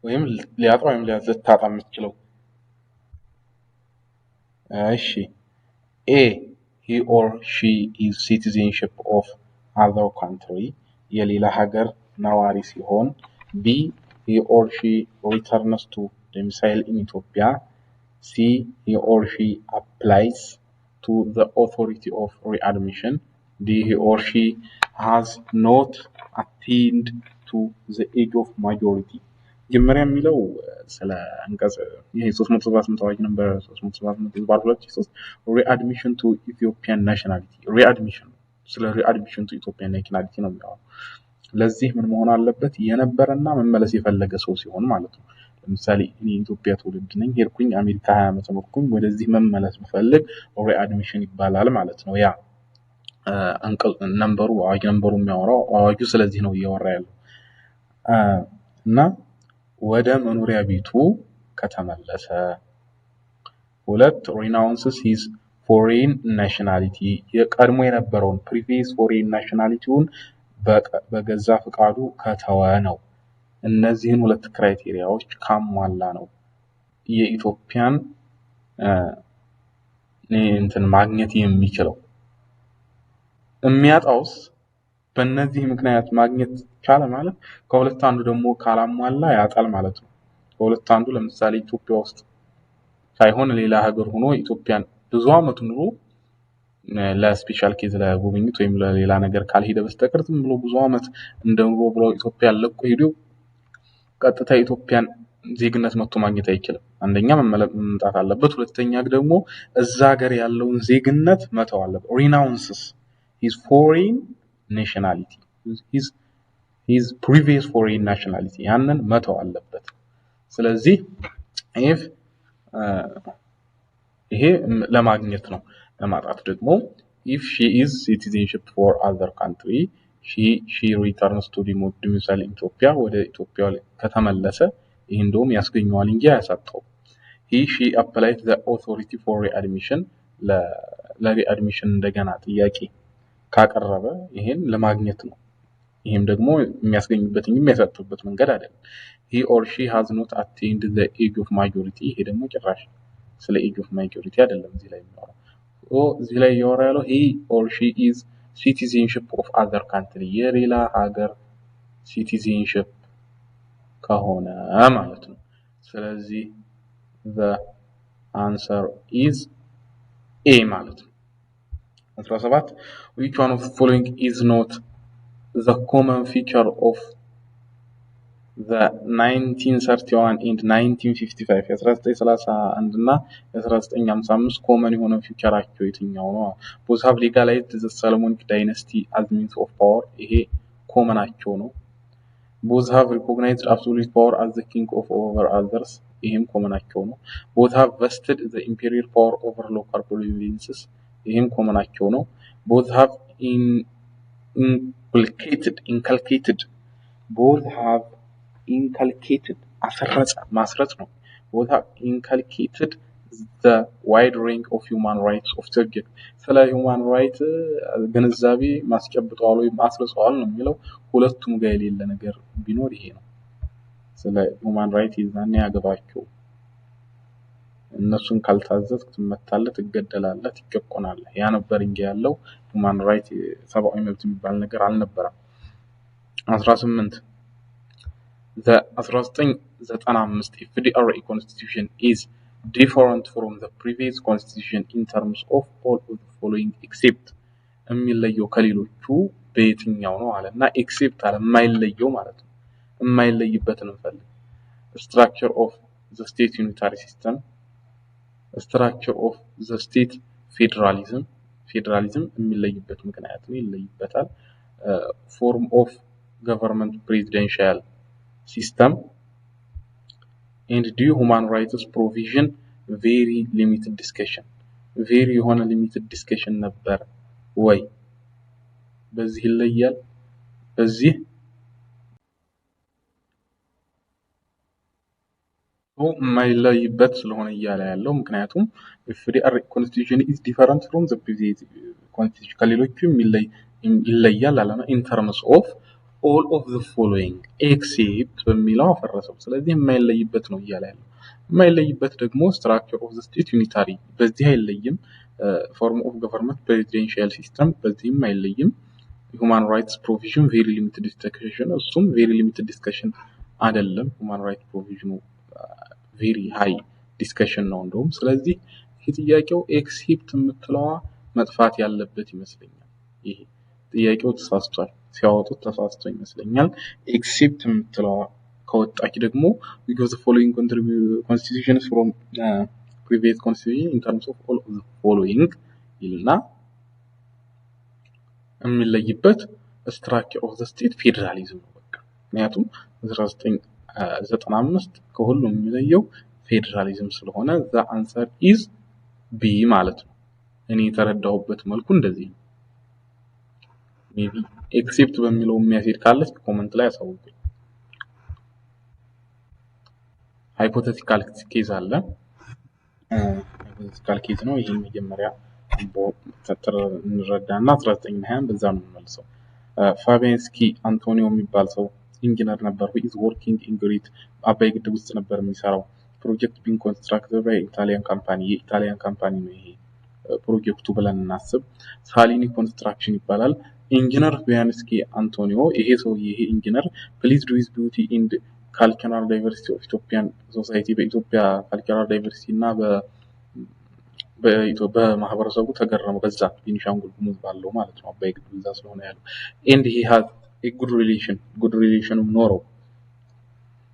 Speaker 1: ወይም ሊያጣ ወይም ልታጣ የምትችለው እሺ A he or she is citizenship of other country የሌላ ሀገር ነዋሪ ሲሆን B he or she returns to domicile in Ethiopia C he or she applies to the authority of readmission D he or she has not attained to the age of majority ጀመሪያ የሚለው ስለ አንቀጽ ይሄ 378 አዋጅ ነበር 378 ባር 2003 readmission to Ethiopian nationality readmission ስለ readmission to Ethiopian nationality ነው የሚለው ለዚህ ምን መሆን አለበት የነበረና መመለስ የፈለገ ሰው ሲሆን ማለት ነው ለምሳሌ እኔ ኢትዮጵያ ተወልድ ነኝ ሄድኩኝ አሜሪካ 20 ዓመት ኖርኩኝ ወደዚህ መመለስ ብፈልግ readmission ይባላል ማለት ነው ያ አንቀጽ ነምበሩ አዋጅ ነምበሩ የሚያወራው አዋጁ ስለዚህ ነው እያወራ ያለው እና ወደ መኖሪያ ቤቱ ከተመለሰ ሁለት renounces his foreign nationality የቀድሞ የነበረውን previous foreign nationalityውን በገዛ ፍቃዱ ከተወ ነው እነዚህን ሁለት ክራይቴሪያዎች ካሟላ ነው የኢትዮጵያን እንትን ማግኘት የሚችለው የሚያጣውስ በእነዚህ ምክንያት ማግኘት ቻለ ማለት ከሁለት አንዱ ደግሞ ካላሟላ ያጣል ማለት ነው ከሁለት አንዱ ለምሳሌ ኢትዮጵያ ውስጥ ሳይሆን ሌላ ሀገር ሆኖ ኢትዮጵያን ብዙ አመት ኑሮ ለስፔሻል ኬዝ ለጉብኝት ወይም ለሌላ ነገር ካልሄደ በስተቀር ዝም ብሎ ብዙ አመት እንደኑሮ ብሎ ኢትዮጵያ ለቆ ሄዶ ቀጥታ ኢትዮጵያን ዜግነት መጥቶ ማግኘት አይችልም አንደኛ መምጣት አለበት ሁለተኛ ደግሞ እዛ ሀገር ያለውን ዜግነት መተው አለበት renounces his foreign nationality his previous foreign nationality ያንን መተው አለበት ስለዚህ ይሄ ለማግኘት ነው ለማጣት ደግሞ if she is citizenship for other country she returns to the domicile in Ethiopia ወደ ኢትዮጵያ ከተመለሰ ይሄ እንደውም ያስገኘዋል እንጂ አያሳጣው she applied the authority for readmission ለreadmission እንደገና ጥያቄ ካቀረበ ይሄን ለማግኘት ነው ይሄም ደግሞ የሚያስገኝበትኝ የሚያሳጥበት መንገድ አይደለም he or she has not attained the age of majority ይሄ ደግሞ ጭራሽ ስለ age of majority አይደለም እዚህ ላይ የሚያወራው እዚህ ላይ ያወራለው he or she is citizenship of other country የሌላ ሀገር citizenship ከሆነ ማለት ነው ስለዚህ the answer is A ማለት ነው 17 which one of the following is not the common feature of the 1931 and 1955 1931 እና 1955 common የሆነ ፊቸራቸው የትኛው ነው both have legalized the Solomonic dynasty as means of power ይሄ ኮመናቸው ነው both have recognized absolute power as the king of over others ይሄም ኮመናቸው ነው both have vested the imperial power over local provinces ይሄም ኮመናቸው ነው both have inculcated both have inculcated ማስረጽ ነው both have inculcated the wide range of human rights of subject ስለ human right ግንዛቤ ማስጨብጣው ወይ ማስረጽዋል ነው የሚለው ሁለቱም ጋር የሌለ ነገር ቢኖር ይሄ ነው ስለ human right ይዛኔ ያገባቸው እነሱን ካልታዘዝክ ትመታለህ ትገደላለህ ትጨቆናለህ ያ ነበር እንጂ ያለው human right ሰብአዊ መብት የሚባል ነገር አልነበረም 18 the 1995 FDRA constitution is different from the previous constitution in terms of all of the following except የሚለየው ከሌሎቹ በየትኛው ነው አለና except አለ የማይለየው ማለት ነው የማይለይበትን እንፈልግ structure of the state unitary system structure of the state federalism የሚለይበት ምክንያት ነው ይለይበታል form of government presidential system and due human rights provision very limited discussion very limited discussion ነበር ወይ በዚህ ይለያል በዚህ የማይለይበት ስለሆነ እያለ ያለው ምክንያቱም if the constitution is different from the previous constitution ከሌሎቹ ይለያል አለና in terms of all of the following except በሚለው አፈረሰው። ስለዚህ የማይለይበት ነው እያለ ያለው። የማይለይበት ደግሞ structure of the state unitary በዚህ አይለይም። form of government presidential system በዚህም አይለይም። human rights provision very limited discussion እሱም very limited discussion አይደለም። human rights provision very high discussion ነው እንደውም። ስለዚህ ይሄ ጥያቄው ኤክሴፕት የምትለዋ መጥፋት ያለበት ይመስለኛል። ይሄ ጥያቄው ተሳስቷል፣ ሲያወጡት ተሳስቶ ይመስለኛል። ኤክሴፕት የምትለዋ ከወጣች ደግሞ because the following constitutions from previous constitution in terms of all of the following ይልና የሚለይበት structure of the state federalism ነው በቃ። ምክንያቱም 1995 ከሁሉም የሚለየው ፌደራሊዝም ስለሆነ the answer is B ማለት ነው። እኔ የተረዳሁበት መልኩ እንደዚህ ነው። ሜቢ ኤክሴፕት በሚለው የሚያስሄድ ካለች ኮሜንት ላይ አሳውቁኝ። ሃይፖቴቲካል ኬዝ አለ። ሃይፖቴቲካል ኬዝ ነው ይሄ መጀመሪያ እንረዳና 1920 በዛ ነው የምንመልሰው። ፋቢያንስኪ አንቶኒዮ የሚባል ሰው ኢንጂነር ነበር። who is working in Greece አባይ ግድብ ውስጥ ነበር የሚሰራው። ፕሮጀክት being constructed by Italian company የኢጣሊያን ካምፓኒ ነው ይሄ ፕሮጀክቱ ብለን እናስብ። ሳሊኒ ኮንስትራክሽን ይባላል። ኢንጂነር ፋቢያንስኪ አንቶኒዮ ይሄ ሰው ይሄ ኢንጂነር pleased with beauty and cultural diversity of Ethiopian society በኢትዮጵያ cultural diversity እና በማህበረሰቡ ተገረመ። በዛ ቤኒሻንጉል ጉሙዝ ባለው ማለት ነው አባይ ግድብ እዛ ስለሆነ ያለው and he had a good relation ኖሮ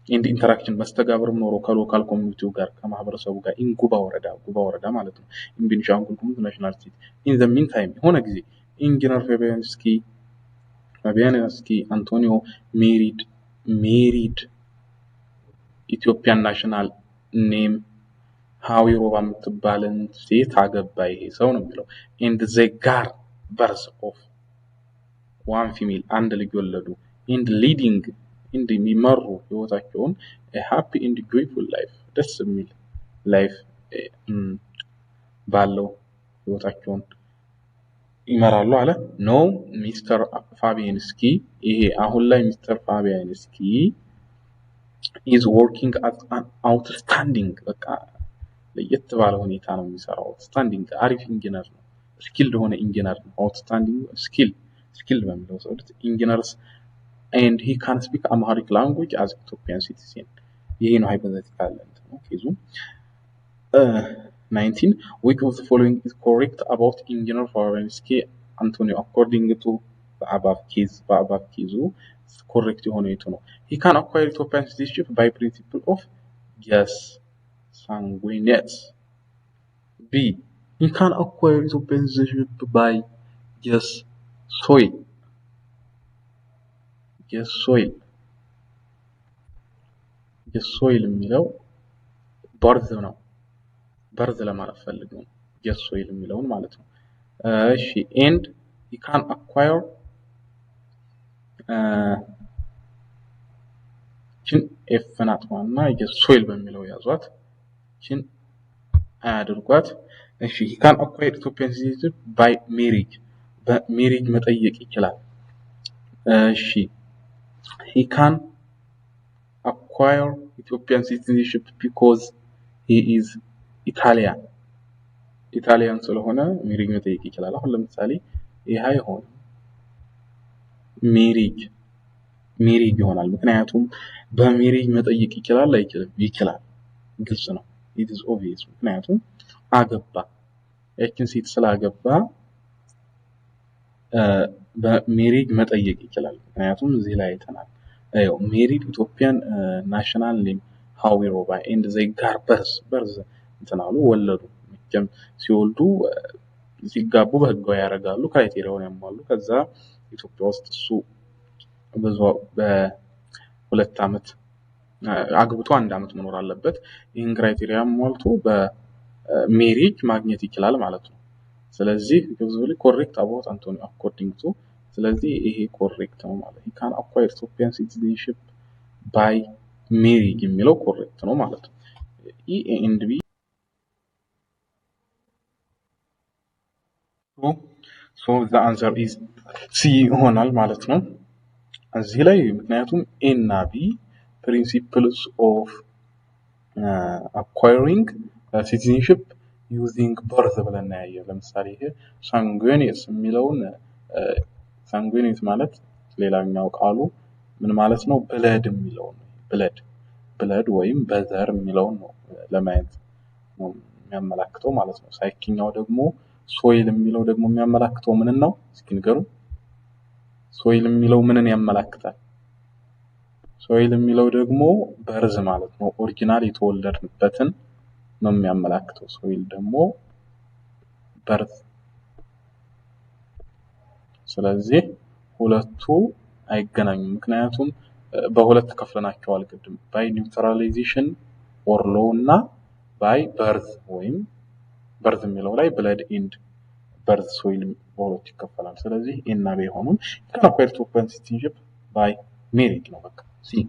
Speaker 1: and interaction መስተጋብርም ኖሮ ከሎካል ኮሚኒቲው ጋር ከማህበረሰቡ ጋር ጉባ ወረዳ ማለት ነው in ቤኒሻንጉል ጉሙዝ ናሽናል ስቴት in the meantime የሆነ ጊዜ ኢንጂነር ፋቢያንስኪ አንቶኒዮ married ኢትዮጵያን ናሽናል ኔም ሃዊሮባ የምትባልን ሴት አገባ ይሄ ሰው ነው የሚለው and they got birth of one female አንድ ልጅ ወለዱ and leading የሚመሩ ህይወታቸውን a happy and joyful life ደስ የሚል ላይፍ ባለው ህይወታቸውን ይመራሉ አለ። ኖ ሚስተር ፋቢያንስኪ ይሄ አሁን ላይ ሚስተር ፋቢያንስኪ is working as an outstanding በቃ ለየት ባለ ሁኔታ ነው የሚሰራው። outstanding አሪፍ ኢንጂነር ነው። ስኪልድ ሆነ ኢንጂነር ነው። outstanding ስኪል በሚለው ሰው ኢንጂነርስ and he can speak Amharic language as Ethiopian citizen ይሄ ነው ሃይፖቴቲካል ነው ኬዙ። 19 which of the following is correct about engineer Fabianski Antonio according to the above case correct የሆነ የቱ ነው? he can acquire Ethiopian citizenship by principle of yes sanguineous. B he can acquire Ethiopian citizenship by yes soil የሚለው በርዝ ለማለት ፈልገው yes soil የሚለውን ማለት ነው። እሺ and he can acquire ችን ኤፍ ናት ዋና yes soil በሚለው ያዟት ችን አያድርጓት። እሺ he can acquire Ethiopian citizenship by marriage በሜሪጅ መጠየቅ ይችላል። እሺ he can acquire Ethiopian citizenship because he is Italian ስለሆነ ሜሪጅ መጠየቅ ይችላል። አሁን ለምሳሌ ይሄ አይሆን ሜሪጅ ይሆናል ምክንያቱም በሜሪጅ መጠየቅ ይችላል አይችልም? ይችላል። ግልጽ ነው። it is obvious ምክንያቱም አገባ ያችን ሴት ስላገባ በሜሪጅ መጠየቅ ይችላል። ምክንያቱም እዚህ ላይ አይተናል married Ethiopian national name ሃዊሮባ and they got birth እንትናሉ ወለዱ። መቼም ሲወልዱ ሲጋቡ በህጋዊ ያረጋሉ ክራይቴሪያውን ያሟሉ። ከዛ ኢትዮጵያ ውስጥ እሱ በሁለት አመት አግብቶ አንድ አመት መኖር አለበት። ይሄን ክራይቴሪያ ሟልቶ በሜሪጅ ማግኘት ይችላል ማለት ነው። ስለዚህ ዩዙሊ ኮሬክት አባውት አንቶኒዮ አኮርዲንግ ቱ ስለዚህ ይሄ ኮሬክት ነው ማለት he can acquire Ethiopian citizenship by marriage የሚለው ኮሬክት ነው ማለት ነው። E and B so the answer is C ይሆናል ማለት ነው እዚህ ላይ ምክንያቱም A እና B principles of acquiring citizenship using birth ብለን ያያየ ለምሳሌ ይሄ sanguineous የሚለውን sanguineous ማለት ሌላኛው ቃሉ ምን ማለት ነው blood የሚለው ነው blood ወይም በዘር የሚለው ነው ለማየት ነው የሚያመላክተው ማለት ነው ሳይኪኛው ደግሞ soil የሚለው ደግሞ የሚያመላክተው ምን ነው እስኪ ንገሩ soil የሚለው ምንን ያመላክታል soil የሚለው ደግሞ በርዝ ማለት ነው ኦሪጂናል የተወለድንበትን ነው የሚያመላክተው soil ደግሞ በርዝ ስለዚህ ሁለቱ አይገናኙም ምክንያቱም በሁለት ከፍለናቸዋል ቅድም by neutralization or law እና by birth ወይም birth የሚለው ላይ blood and birth soil በሁለት ይከፈላል ስለዚህ A እና B ሆኑን can acquire citizenship by merit ነው በቃ see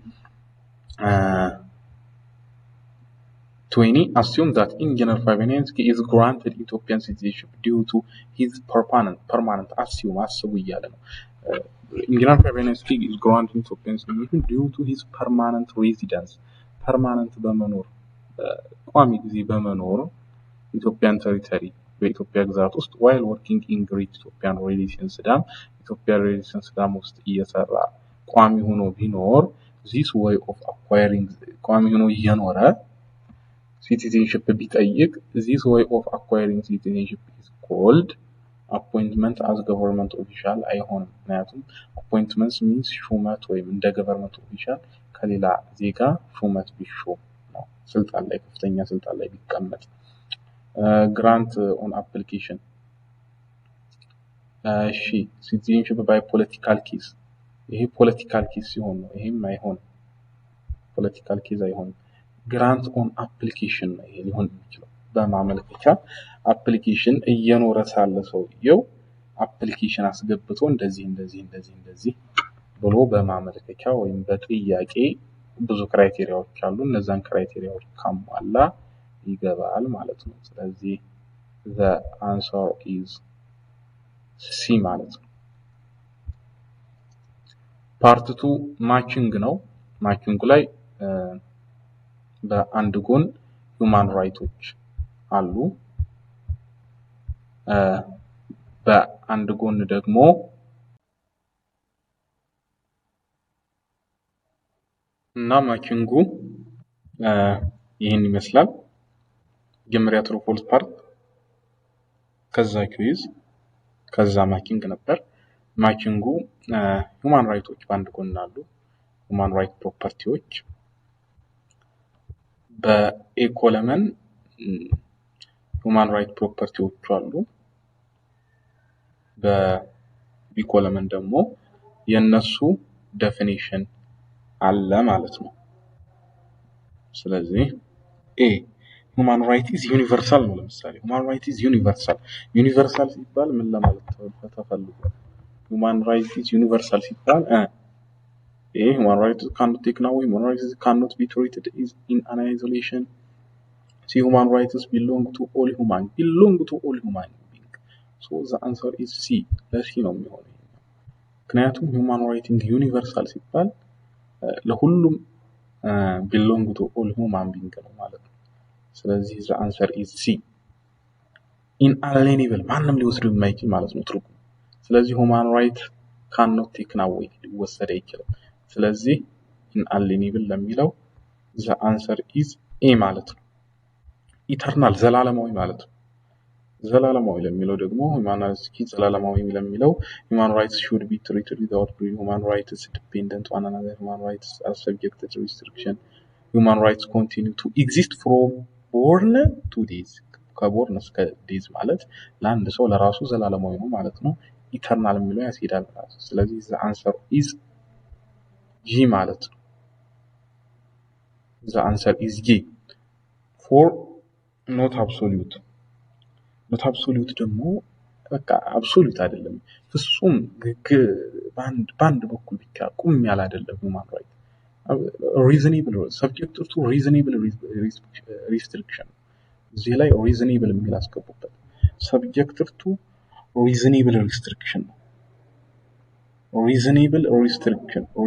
Speaker 1: 20 assume that Engineer Fabianski is granted Ethiopian citizenship due to his permanent assume አስቡ እያለ ነው Engineer Fabianski is granted Ethiopian citizenship due to his permanent residence permanent በመኖር ቋሚ ጊዜ በመኖር Ethiopian territory በኢትዮጵያ ግዛት ውስጥ while working in Great Ethiopian Relations Sudan ኢትዮጵያ Relations Sudan ውስጥ እየሰራ ቋሚ ሆኖ ቢኖር this way of acquiring ቋሚ ሆኖ እየኖረ citizenship ቢጠይቅ this way of acquiring citizenship is called appointment as government official አይሆንም ምክንያቱም appointments means ሹመት ወይም እንደ government official ከሌላ ዜጋ ሹመት ቢሾም ነው ስልጣን ላይ ከፍተኛ ስልጣን ላይ ቢቀመጥ grant on application she citizenship by political case ይሄ political case ሲሆን ነው ይሄም አይሆን political case አይሆን grant on application ነው ይሄ ሊሆን የሚችለው በማመልከቻ application እየኖረ ሳለ ሰውየው application አስገብቶ እንደዚህ ብሎ በማመልከቻ ወይም በጥያቄ ብዙ ክራይቴሪያዎች አሉ እነዛን ክራይቴሪያዎች ካሟላ ይገባል ማለት ነው ስለዚህ the answer is C ማለት ነው part 2 matching ነው matching ላይ በአንድ ጎን human rights አሉ በአንድ ጎን ደግሞ እና ማቺንጉ ይሄን ይመስላል ጀመሪያ true false part ከዛ quiz ከዛ ማቺንግ ነበር ማቺንጉ human rights በአንድ ጎን አሉ human right properties በኤኮለመን human right properties አሉ በቢኮለመን ደግሞ የነሱ definition አለ ማለት ነው ስለዚህ A human right is universal ነው ለምሳሌ human right is universal ሲባል ምን ለማለት ተፈልጓል human right is universal ሲባል human rights cannot take away human rights cannot be treated is in an isolation see human rights belong to all human being so the answer is C ለሲ ነው የሚሆነው ምክንያቱም human rights universal ሲባል ለሁሉም belong to all human being ነው ማለት ነው ስለዚህ the answer is C inalienable ማንንም ሊወስደው የማይችል ማለት ነው ትርጉም ስለዚህ human right cannot take away ሊወሰድ አይችልም ስለዚህ inalienable ለሚለው the answer is A ማለት ነው eternal ዘላለማዊ ማለት ነው ዘላለማዊ ለሚለው ደግሞ human rights ዘላለማዊ ለሚለው human rights should be treated without human rights dependent on another human rights are subject to restriction human rights continue to exist from born to death ከborn እስከ death ማለት ለአንድ ሰው ለራሱ ዘላለማዊ ነው ማለት ነው eternal የሚለው ያስሄዳል ማለት ነው ስለዚህ the answer is G ማለት ነው the answer is G for not absolute ደግሞ በቃ አብሶሉት አይደለም ፍጹም ባንድ በኩል ብቻ ቁም ያለ አይደለም human right reasonable subject to reasonable restriction እዚህ ላይ reasonable የሚል አስገቡበት subject to reasonable restriction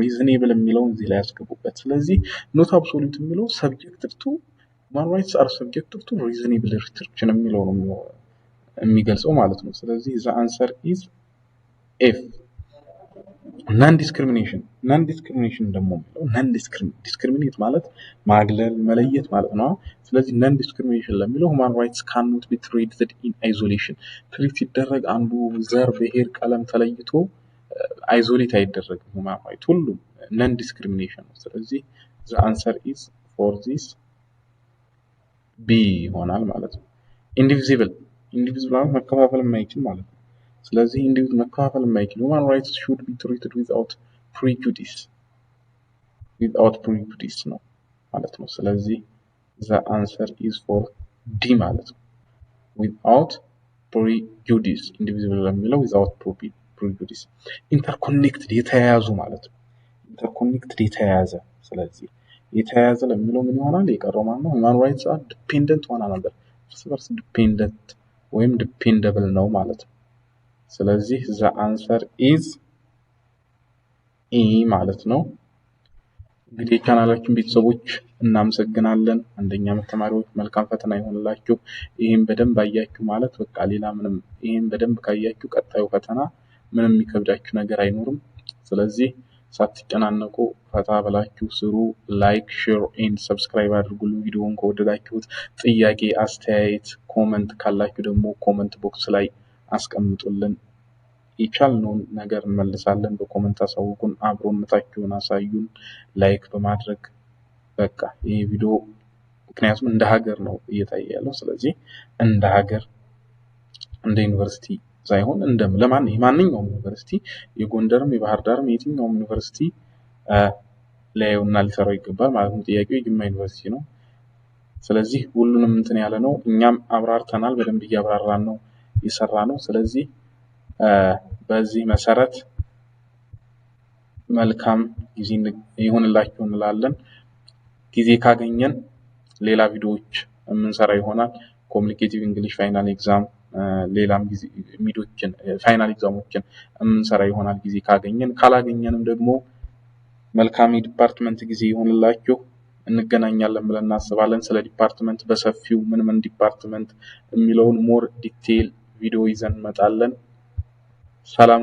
Speaker 1: reasonable የሚለውን እዚህ ላይ ያስገቡበት ስለዚህ not absolute የሚለው subject to human rights are subject to reasonable restriction የሚለው ነው የሚገልጸው ማለት ነው ስለዚህ the answer is F non discrimination ደግሞ discriminate ማለት ማግለል መለየት ማለት ነው ስለዚህ non discrimination ለሚለው human rights cannot be treated in isolation ትሪት ሲደረግ አንዱ ዘር ብሔር ቀለም ተለይቶ isolate አይደረግም human rights ሁሉም non discrimination ነው ስለዚህ the answer is for this B ይሆናል ማለት ነው indivisible መከፋፈል የማይችል ማለት ነው ስለዚህ individual መከፋፈል የማይችል human rights should be treated without prejudice ነው ማለት ነው ስለዚህ the answer is for D ማለት ነው without prejudice indivisible ለሚለው without prejudice interconnected የተያያዙ ማለት ነው interconnected የተያያዘ ስለዚህ የተያያዘ ለሚለው ምን ይሆናል የቀረው ማለት ነው human rights are dependent on another first dependent ወይም dependable ነው ማለት ነው ስለዚህ the answer is E ማለት ነው እንግዲህ ቻናላችን ቤተሰቦች እናመሰግናለን አንደኛ ዓመት ተማሪዎች መልካም ፈተና ይሁንላችሁ ይሄን በደንብ አያችሁ ማለት በቃ ሌላ ምንም ይሄን በደንብ ካያችሁ ቀጣዩ ፈተና ምንም የሚከብዳችሁ ነገር አይኖርም ስለዚህ ሳትጨናነቁ ፈታ ብላችሁ ስሩ ላይክ ሼር ኤንድ ሰብስክራይብ አድርጉልን ቪዲዮውን ከወደዳችሁት ጥያቄ አስተያየት ኮሜንት ካላችሁ ደግሞ ኮሜንት ቦክስ ላይ አስቀምጡልን ይቻልነውን ነገር እንመልሳለን በኮሜንት አሳውቁን አብሮነታችሁን አሳዩን ላይክ በማድረግ በቃ ይሄ ቪዲዮ ምክንያቱም እንደ ሀገር ነው እየታየ ያለው ስለዚህ እንደ ሀገር እንደ ዩኒቨርሲቲ ሳይሆን ለማንኛውም ዩኒቨርሲቲ የጎንደርም የባህር ዳርም የትኛውም ዩኒቨርሲቲ ላይውና ሊሰራው ይገባል ማለት ነው ጥያቄው የጅማ ዩኒቨርሲቲ ነው ስለዚህ ሁሉንም እንትን ያለ ነው እኛም አብራርተናል በደንብ ያብራራን ነው ይሰራ ነው ስለዚህ በዚህ መሰረት መልካም ጊዜ ይሁንላችሁ እንላለን ጊዜ ካገኘን ሌላ ቪዲዮዎች እንሰራ ይሆናል ኮሙኒኬቲቭ እንግሊሽ ፋይናል ኤግዛም ሌላም ጊዜ ሚዶችን ፋይናል ኤግዛሞችን እንሰራ ይሆናል ጊዜ ካገኘን ካላገኘንም ደግሞ መልካም ዲፓርትመንት ጊዜ ይሁንላችሁ እንገናኛለን ብለን እናስባለን ስለ ዲፓርትመንት በሰፊው ምን ዲፓርትመንት የሚለውን ሞር ዲቴል ቪዲዮ ይዘን እንመጣለን ሰላም